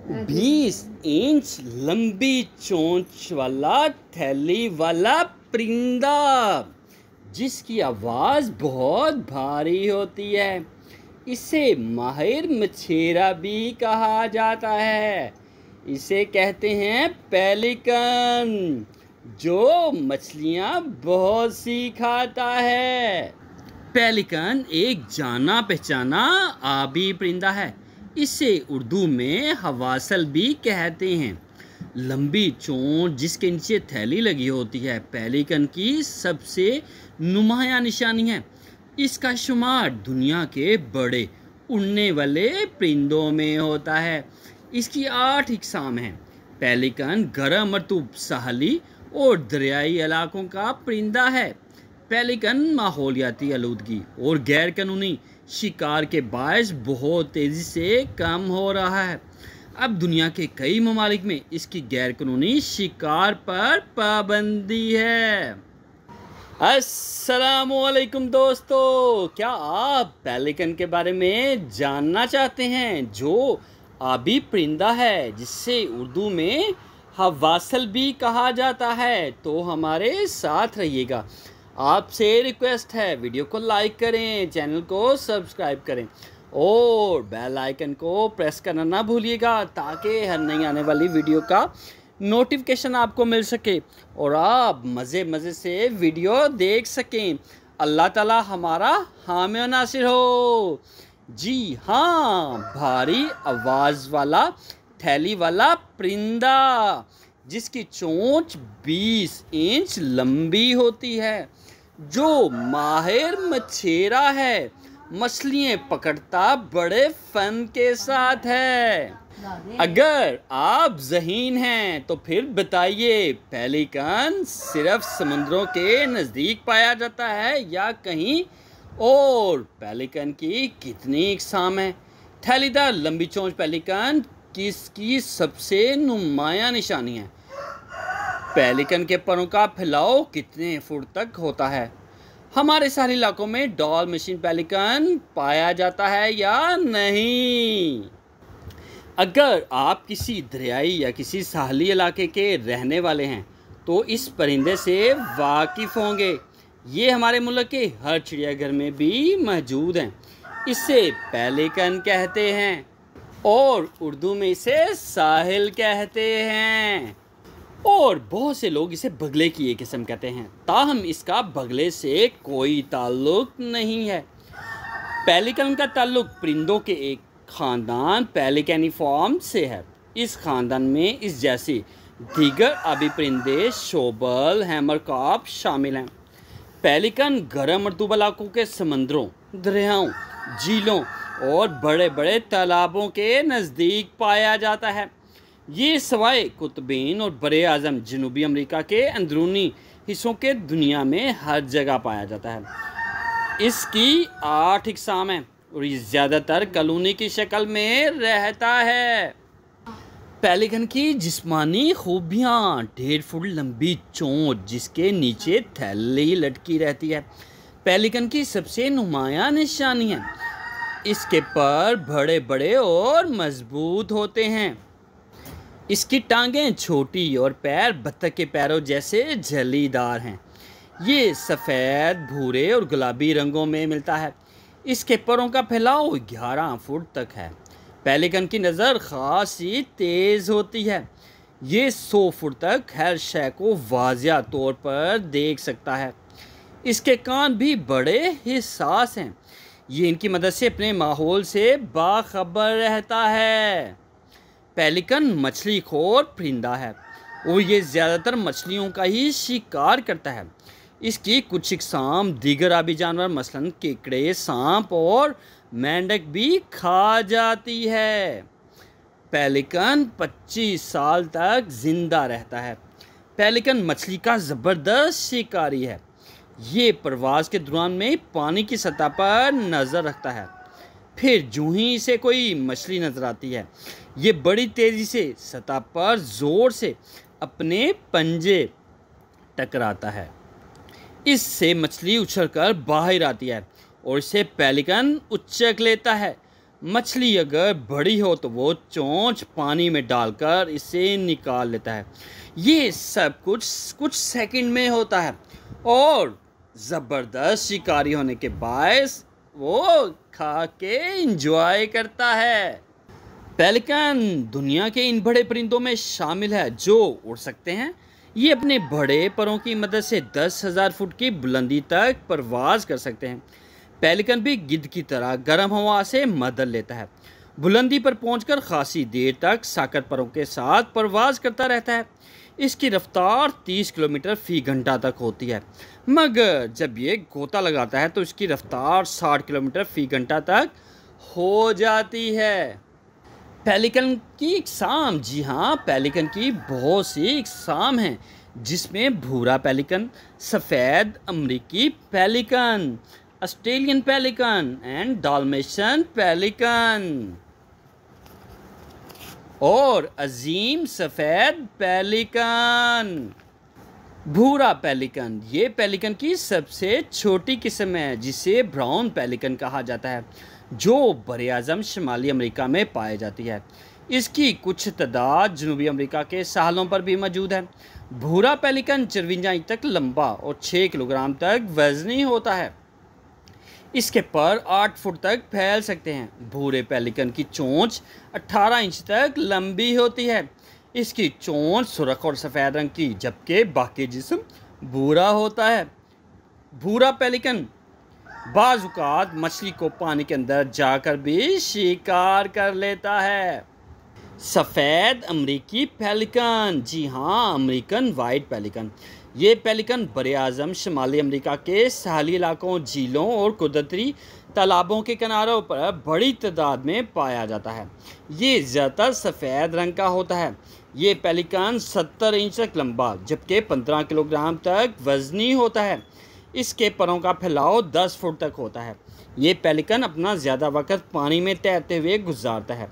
20 inch लंबी चोंच वाला थैली वाला परिंदा जिसकी आवाज़ बहुत भारी होती है। इसे माहिर मछेरा भी कहा जाता है। इसे कहते हैं पेलिकन, जो मछलियाँ बहुत सी खाता है। पेलिकन एक जाना पहचाना आबी परिंदा है। इसे उर्दू में हवासल भी कहते हैं। लंबी चोंच जिसके नीचे थैली लगी होती है पेलिकन की सबसे नुमाया निशानी है। इसका शुमार दुनिया के बड़े उड़ने वाले परिंदों में होता है। इसकी 8 इकसाम हैं। पेलिकन गर्म मरतूब साहली और दरियाई इलाकों का परिंदा है। पेलिकन माहौलियाती आलूदगी और गैर कानूनी शिकार के बायस बहुत तेज़ी से कम हो रहा है। अब दुनिया के कई ममालिक में इसकी गैर कानूनी शिकार पर पाबंदी है। अस्सलामुअलैकुम दोस्तों, क्या आप पेलिकन के बारे में जानना चाहते हैं, जो आबी परिंदा है जिससे उर्दू में हवासल भी कहा जाता है? तो हमारे साथ रहिएगा। आपसे रिक्वेस्ट है, वीडियो को लाइक करें, चैनल को सब्सक्राइब करें और बेल आइकन को प्रेस करना ना भूलिएगा, ताकि हर नई आने वाली वीडियो का नोटिफिकेशन आपको मिल सके और आप मज़े से वीडियो देख सकें। अल्लाह ताला हमारा हामी और नासिर हो। जी हाँ, भारी आवाज़ वाला थैली वाला परिंदा जिसकी चोंच 20 इंच लंबी होती है, जो माहिर मछेरा है, मछलियाँ पकड़ता बड़े फन के साथ है। अगर आप ज़हीन हैं तो फिर बताइए, पेलिकन सिर्फ समुद्रों के नज़दीक पाया जाता है या कहीं और? पेलिकन की कितनी इकसाम है? थैलीदार लंबी चोंच पेलिकन किसकी सबसे नुमाया निशानी है? पेलिकन के परों का फैलाव कितने फुट तक होता है? हमारे सारे इलाकों में डॉल मशीन पेलिकन पाया जाता है या नहीं? अगर आप किसी दरियाई या किसी साहली इलाके के रहने वाले हैं तो इस परिंदे से वाकिफ़ होंगे। ये हमारे मुल्क के हर चिड़ियाघर में भी मौजूद हैं। इसे पेलिकन कहते हैं और उर्दू में इसे साहिल कहते हैं और बहुत से लोग इसे बगले की एक किस्म कहते हैं, ताहम इसका बगले से कोई ताल्लुक नहीं है। पेलिकन का ताल्लुक परिंदों के एक ख़ानदान पेलिकैनिफॉर्म से है। इस ख़ानदान में इस जैसी दीगर आबी परिंदे शोबल, हैमरकॉप शामिल हैं। पेलिकन गर्म मरतूब इलाकों के समंदरों, दरियाओं, झीलों और बड़े बड़े तालाबों के नज़दीक पाया जाता है। ये सवाए कुतुबीन और बरे आज़म जनूबी अमेरिका के अंदरूनी हिस्सों के दुनिया में हर जगह पाया जाता है। इसकी 8 इकसाम हैं और ये ज़्यादातर कॉलोनी की शक्ल में रहता है। पेलिकन की जिस्मानी खूबियाँ: 1.5 फुट लंबी चोंच जिसके नीचे थैली लटकी रहती है। पेलिकन की सबसे नुमाया निशानी है, इसके पर बड़े बड़े और मजबूत होते हैं। इसकी टांगें छोटी और पैर बत्तख के पैरों जैसे झलीदार हैं। ये सफ़ेद, भूरे और गुलाबी रंगों में मिलता है। इसके परों का फैलाव 11 फुट तक है। पेलिकन की नज़र खासी तेज़ होती है। ये 100 फुट तक हर शय को वाज़िया तौर पर देख सकता है। इसके कान भी बड़े हिस्सास हैं। ये इनकी मदद से अपने माहौल से बाखबर रहता है। पेलिकन मछली खोर परिंदा है और ये ज़्यादातर मछलियों का ही शिकार करता है। इसकी कुछ इकसाम दीगर आबी जानवर मसलन केकड़े, सांप और मेंढक भी खा जाती है। पेलिकन 25 साल तक जिंदा रहता है। पेलिकन मछली का ज़बरदस्त शिकारी है। ये परवाज़ के दौरान में पानी की सतह पर नज़र रखता है। फिर जूँ ही इसे कोई मछली नज़र आती है, ये बड़ी तेज़ी से सतह पर ज़ोर से अपने पंजे टकराता है। इससे मछली उछलकर बाहर आती है और इसे पेलिकन उचक लेता है। मछली अगर बड़ी हो तो वो चोंच पानी में डालकर इसे निकाल लेता है। ये सब कुछ सेकंड में होता है और ज़बरदस्त शिकारी होने के बायस वो खा के इंजॉय करता है। पेलिकन दुनिया के इन बड़े परिंदों में शामिल है जो उड़ सकते हैं। ये अपने बड़े परों की मदद से 10,000 फुट की बुलंदी तक परवाज कर सकते हैं। पेलिकन भी गिद्ध की तरह गर्म हवा से मदद लेता है। बुलंदी पर पहुंचकर खासी देर तक साकर परों के साथ परवाज करता रहता है। इसकी रफ्तार 30 किलोमीटर फी घंटा तक होती है, मगर जब ये गोता लगाता है तो इसकी रफ्तार 60 किलोमीटर फी घंटा तक हो जाती है। पेलिकन की इकसाम, जी हाँ, पेलिकन की बहुत सी इकसाम हैं, जिसमें भूरा पेलिकन, सफ़ेद अमरीकी pelican, Australian pelican and Dalmatian pelican और अजीम सफ़ेद पेलिकन। भूरा पेलिकन ये पेलिकन की सबसे छोटी किस्म है, जिसे ब्राउन पेलिकन कहा जाता है, जो बरआज़म शुमाली अमेरिका में पाई जाती है। इसकी कुछ तादाद जनूबी अमेरिका के साहलों पर भी मौजूद है। भूरा पेलिकन 54 इंच तक लंबा और 6 किलोग्राम तक वज़नी होता है। इसके पर 8 फुट तक फैल सकते हैं। भूरे पेलिकन की चोंच 18 इंच तक लंबी होती है। इसकी चोंच सुर्ख और सफ़ेद रंग की, जबकि बाकी जिस्म भूरा होता है। भूरा पेलिकन बाज़-औक़ात मछली को पानी के अंदर जाकर भी शिकार कर लेता है। सफ़ेद अमरीकी पेलिकन, जी हाँ, अमेरिकन वाइट पेलिकन। ये पेलिकन बरआज़म शुमाली अमेरिका के साहली इलाकों, झीलों और कुदरती तालाबों के किनारों पर बड़ी तादाद में पाया जाता है। ये ज़्यादातर सफ़ेद रंग का होता है। ये पेलिकन 70 इंच तक लंबा जबकि 15 किलोग्राम तक वज़नी होता है। इसके परों का फैलाव 10 फुट तक होता है। ये पेलिकन अपना ज़्यादा वक्त पानी में तैरते हुए गुजारता है।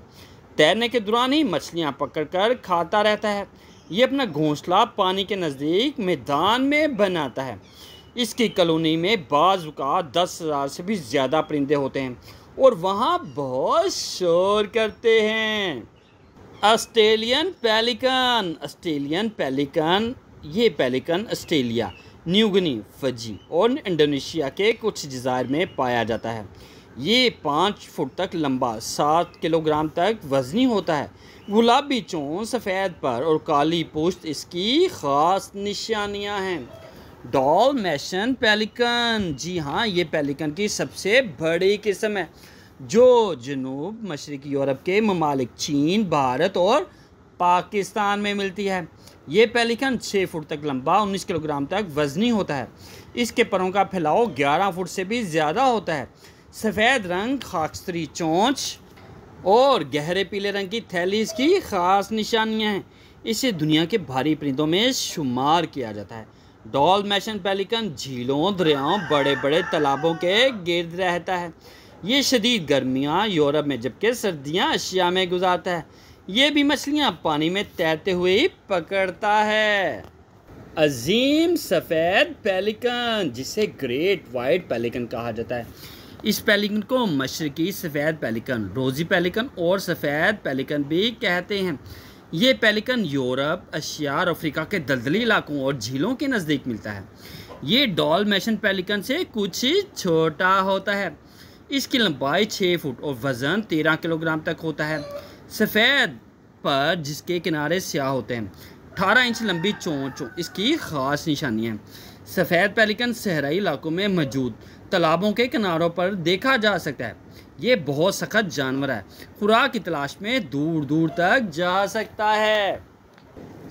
तैरने के दौरान ही मछलियाँ पकड़कर खाता रहता है। ये अपना घोंसला पानी के नज़दीक मैदान में बनाता है। इसकी कॉलोनी में बाज़ औक़ात 10,000 से भी ज़्यादा परिंदे होते हैं और वहाँ बहुत शोर करते हैं। ऑस्ट्रेलियन पेलिकन, ऑस्ट्रेलियन पेलिकन ये pelican Australia, New Guinea, fuzzy और इंडोनेशिया के कुछ जज़ायर में पाया जाता है। ये 5 फुट तक लंबा, 7 किलोग्राम तक वज़नी होता है। गुलाबी चोंच, सफ़ेद पर और काली पुश्त इसकी ख़ास निशानियां हैं। डाल्मेशियन पेलिकन, जी हाँ, ये पेलिकन की सबसे बड़ी किस्म है, जो जनूब मशरक़ी यूरोप के ममालिक चीन, भारत और पाकिस्तान में मिलती है। ये पेलिकन 6 फुट तक लंबा, 19 किलोग्राम तक वज़नी होता है। इसके परों का फैलाव 11 फुट से भी ज़्यादा होता है। सफ़ेद रंग, खाकस्तरी चोंच और गहरे पीले रंग की थैली इसकी ख़ास निशानियां हैं। इसे दुनिया के भारी परिंदों में शुमार किया जाता है। डाल्मेशियन पेलिकन झीलों, दरियाओं, बड़े बड़े तालाबों के गिर्द रहता है। ये शदीद गर्मियाँ यूरोप में जबकि सर्दियाँ एशिया में गुजारता है। ये भी मछलियाँ पानी में तैरते हुए ही पकड़ता है। अजीम सफ़ेद पेलिकन, जिसे ग्रेट वाइट पेलिकन कहा जाता है, इस पेलिकन को मशरकी सफ़ेद पेलिकन, रोज़ी पेलिकन और सफ़ेद पेलिकन भी कहते हैं। ये पेलिकन यूरोप, एशिया और अफ्रीका के दलदली इलाकों और झीलों के नज़दीक मिलता है। ये डाल्मेशियन पेलिकन से कुछ ही छोटा होता है। इसकी लंबाई 6 फुट और वज़न 13 किलोग्राम तक होता है। सफ़ेद पर जिसके किनारे स्याह होते हैं। 18 इंच लंबी चोंच इसकी ख़ास निशानी है। सफ़ेद पेलिकन सहराई इलाकों में मौजूद तालाबों के किनारों पर देखा जा सकता है। ये बहुत सख्त जानवर है, खुराक की तलाश में दूर दूर तक जा सकता है।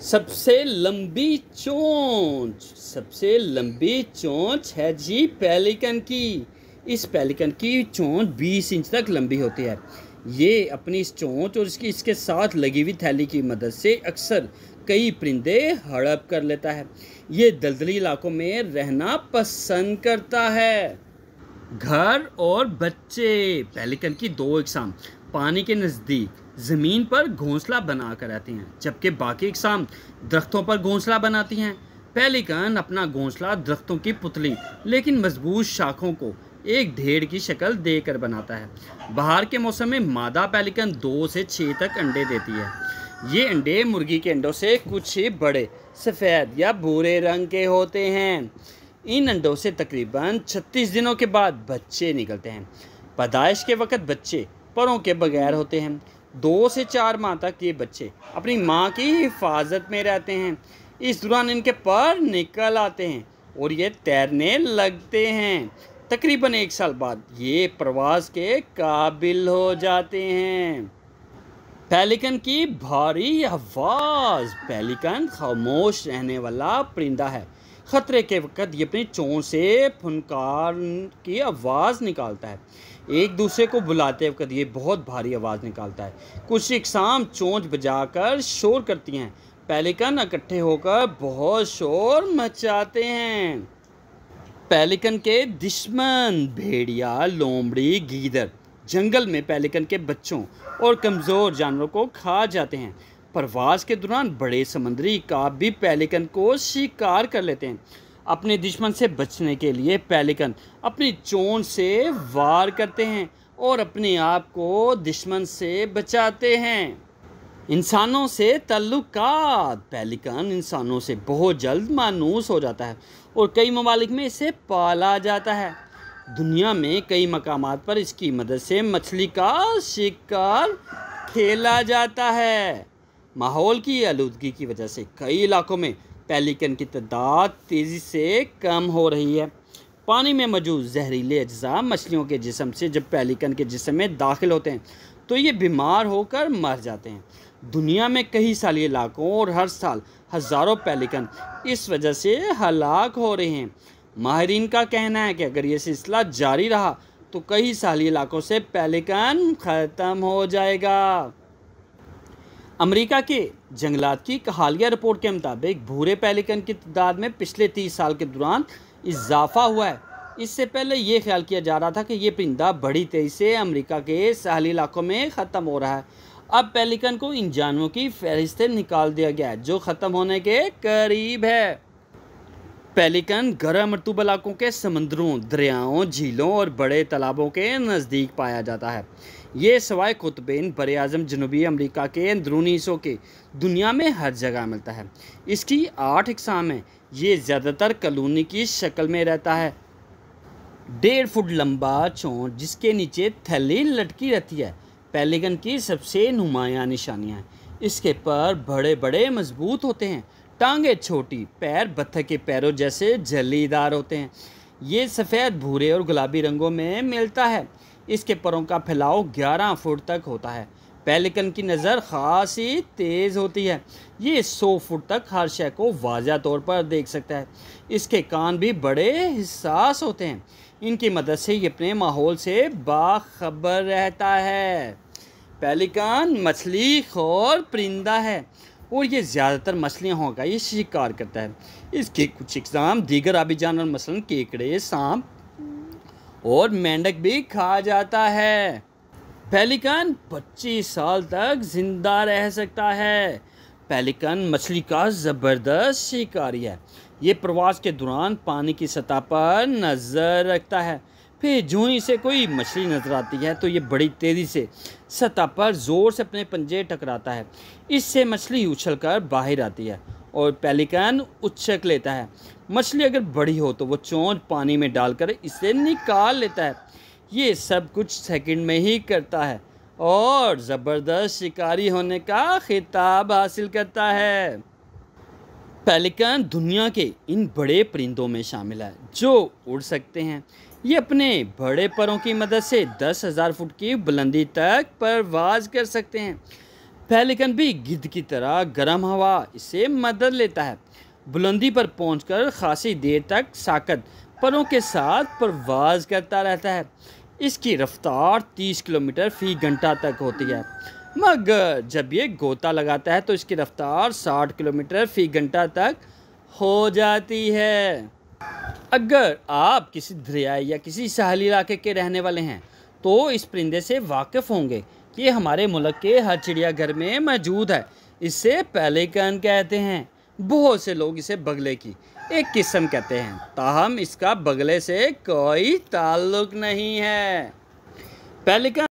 सबसे लंबी चोंच है जी पेलिकन की। इस पेलिकन की चोंच 20 इंच तक लंबी होती है। ये अपनी इस चोंच और इसके साथ लगी हुई थैली की मदद से अक्सर कई परिंदे हड़प कर लेता है। ये दलदली इलाकों में रहना पसंद करता है। घर और बच्चे, पेलिकन की 2 इकसाम पानी के नज़दीक ज़मीन पर घोंसला बनाकर रहती हैं, जबकि बाकी इकसाम दरख्तों पर घोंसला बनाती हैं। पेलिकन अपना घोंसला दरख्तों की पुतली लेकिन मजबूत शाखों को एक ढेर की शक्ल देकर बनाता है। बाहर के मौसम में मादा पेलिकन 2 से 6 तक अंडे देती है। ये अंडे मुर्गी के अंडों से कुछ बड़े सफ़ेद या भूरे रंग के होते हैं। इन अंडों से तकरीबन 36 दिनों के बाद बच्चे निकलते हैं। पैदाइश के वक्त बच्चे परों के बगैर होते हैं। 2 से 4 माह तक ये बच्चे अपनी माँ की हिफाजत में रहते हैं। इस दौरान इनके पर निकल आते हैं और ये तैरने लगते हैं। तकरीबन 1 साल बाद ये प्रवास के काबिल हो जाते हैं। पेलिकन की भारी आवाज़। पेलिकन खामोश रहने वाला परिंदा है। ख़तरे के वक्त ये अपनी चोंच से फुनकार की आवाज़ निकालता है। एक दूसरे को बुलाते वक्त ये बहुत भारी आवाज़ निकालता है। कुछ इकसाम चोंच बजाकर शोर करती हैं। पेलिकन इकट्ठे होकर बहुत शोर मचाते हैं। पेलिकन के दुश्मन भेड़िया, लोमड़ी, गीदड़ जंगल में पेलिकन के बच्चों और कमज़ोर जानवरों को खा जाते हैं। प्रवास के दौरान बड़े समुद्री काब भी पेलिकन को शिकार कर लेते हैं। अपने दुश्मन से बचने के लिए पेलिकन अपनी चोंच से वार करते हैं और अपने आप को दुश्मन से बचाते हैं। इंसानों से ताल्लुकात। पेलिकन इंसानों से बहुत जल्द मानूस हो जाता है और कई ममालिक में इसे पाला जाता है। दुनिया में कई मकामात पर इसकी मदद से मछली का शिकार खेला जाता है। माहौल की आलूदगी की वजह से कई इलाकों में पेलिकन की तादाद तेज़ी से कम हो रही है। पानी में मौजूद जहरीले अज्जा मछलियों के जिस्म से जब पेलिकन के जिस्म में दाखिल होते हैं तो ये बीमार होकर मर जाते हैं। दुनिया में कई साली इलाकों और हर साल हज़ारों पेलिकन इस वजह से हलाक हो रहे हैं। माहिरीन का कहना है कि अगर ये सिलसिला जारी रहा तो कई साली इलाकों से पेलिकन ख़त्म हो जाएगा। अमेरिका के जंगलात की हालिया रिपोर्ट के मुताबिक भूरे पेलिकन की तादाद में पिछले 30 साल के दौरान इजाफा हुआ है। इससे पहले ये ख्याल किया जा रहा था कि ये परिंदा बड़ी तेज़ी से अमेरिका के साहली इलाकों में ख़त्म हो रहा है। अब पेलिकन को इन जानवरों की फहरिस्त से निकाल दिया गया है जो ख़त्म होने के करीब है। पेलिकन गर्म रतूब इलाकों के समंदरों, दरियाओं, झीलों और बड़े तालाबों के नज़दीक पाया जाता है। ये सवाए कुतुबीन बरआज़म जनूबी अमेरिका के अंदरूनी हिस्सों के दुनिया में हर जगह मिलता है। इसकी 8 इकसाम हैं। ये ज़्यादातर कॉलोनी की शक्ल में रहता है। 1.5 फुट लंबा चोंच जिसके नीचे थैली लटकी रहती है पेलिकन की सबसे नुमायां निशानियाँ हैं। इसके पर बड़े बड़े मजबूत होते हैं। टांगें छोटी, पैर बत्तख के पैरों जैसे जलीदार होते हैं। ये सफ़ेद, भूरे और गुलाबी रंगों में मिलता है। इसके परों का फैलाव 11 फुट तक होता है। पेलिकन की नज़र खासी तेज़ होती है। ये 100 फुट तक हर शय को वाज़ह तौर पर देख सकता है। इसके कान भी बड़े हिस्सास होते हैं। इनकी मदद से ये अपने माहौल से बाखबर रहता है। पेलिकन मछली खोर परिंदा है और ये ज़्यादातर मछलियों का ये शिकार करता है। इसके कुछ इकसाम दीगर आबी जानवर मसलन केकड़े, सांप और मेंढक भी खा जाता है। पेलिकन 25 साल तक जिंदा रह सकता है। पेलिकन मछली का ज़बरदस्त शिकारी है। ये प्रवास के दौरान पानी की सतह पर नज़र रखता है। फिर जो ही इसे कोई मछली नज़र आती है तो ये बड़ी तेज़ी से सतह पर ज़ोर से अपने पंजे टकराता है। इससे मछली उछलकर बाहर आती है और पेलिकन उछक लेता है। मछली अगर बड़ी हो तो वो चोंच पानी में डालकर इसे निकाल लेता है। ये सब कुछ सेकंड में ही करता है और ज़बरदस्त शिकारी होने का खिताब हासिल करता है। पेलिकन दुनिया के इन बड़े परिंदों में शामिल है जो उड़ सकते हैं। ये अपने बड़े परों की मदद से 10,000 फुट की बुलंदी तक परवाज कर सकते हैं। पेलिकन भी गिद्ध की तरह गर्म हवा इससे मदद लेता है। बुलंदी पर पहुंचकर खासी देर तक साकत परों के साथ परवाज करता रहता है। इसकी रफ्तार 30 किलोमीटर फी घंटा तक होती है, मगर जब ये गोता लगाता है तो इसकी रफ्तार 60 किलोमीटर फी घंटा तक हो जाती है। अगर आप किसी दरियाई या किसी साहली इलाके के रहने वाले हैं तो इस परिंदे से वाकिफ़ होंगे कि हमारे मुल्क के हर चिड़ियाघर में मौजूद है। इसे पेलिकन कहते हैं। बहुत से लोग इसे बगले की एक किस्म कहते हैं, ताहम इसका बगले से कोई ताल्लुक नहीं है। पेलिकन